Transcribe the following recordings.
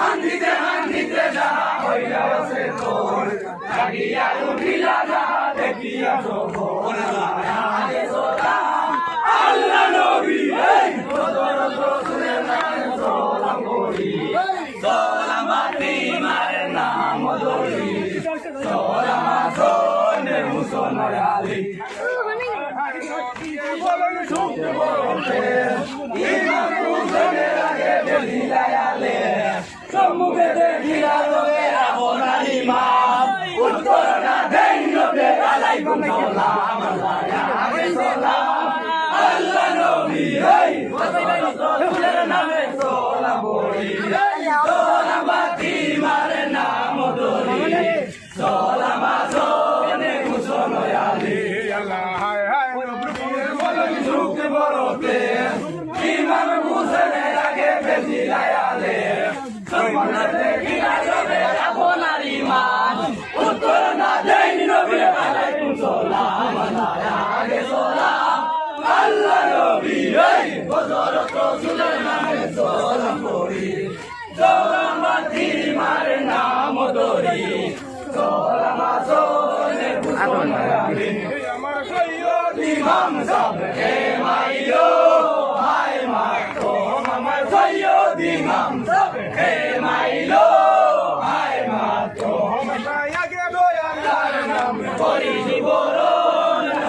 আন্দিতে আন্দিতে যাহা হইয়া আছে তোর জাগিয়া উঠিলা যাহা দেখিয়া সফর আগে সালাম আল্লাহ নবী এই হযরত সুলাইমান সালাম করি সালাম মার নাম ধরি সালাম সোনে মুসলমান আলী ইমাম হুসেনের আগে বেদিলায়ালে সম্মুখে দেখিলা লোকে আপনার ইমাম উত্তর না দেন নবে আলাইকুম সালাম আগে সালাম আল্লাহ নবী এই হযরত সুলাইমান নামে সালাম করি সালাম মার নাম ধরি সালাম সোনে মুসলমান আলী ইমাম হুসেনের আগে বেদিলায়ালে সম্মুখে দেখিলা লোকে আপনার ইমাম উত্তর না দেন নবে আলাইকুম সালাম আগে সালাম আল্লাহ নবী এই হযরত সুলাইমান সালাম করি সালাম মার নাম ধরি সালাম সোনে মুসলমান আলী আমার সৈয়দ ইমাম সাহেব হে মাইলো হায় মাতো আমার সৈয়দ ইমাম সাহেব হে মাইলো হায় মাতো আগে দয়ালার নাম করি জীবন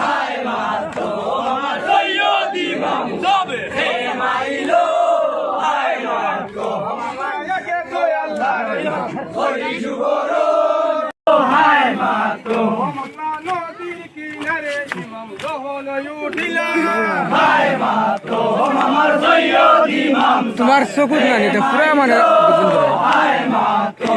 হায় মাতো আমার সৈয়দ ইমাম সাহেব হে মাইলো হায় মাতো আগে দয়ালার নাম করি জীবন হায় মাতো নদীর কিনারে ইমাম যখন উঠিলা হায় মাতো আমার সৈয়দ ইমাম তোমার চকুত নানি তো পুরা মানে হায় মাতো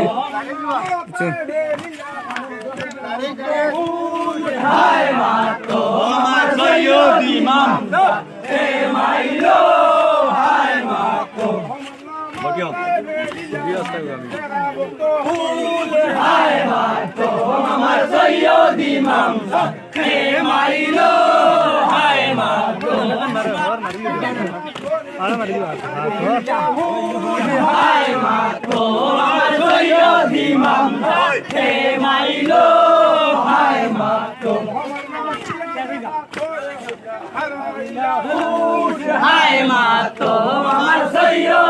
হায় মাতো আমার সৈয়দ ইমাম হে মাইলো হায় মাতো হায় মাতো আমার সৈয়দ ইমাম হে মাইলো হায় মাতো হায় মাতো আমার সৈয়দ ইমাম হে মাইলো হায় মাতো হায় মাতো আমার সৈয়দ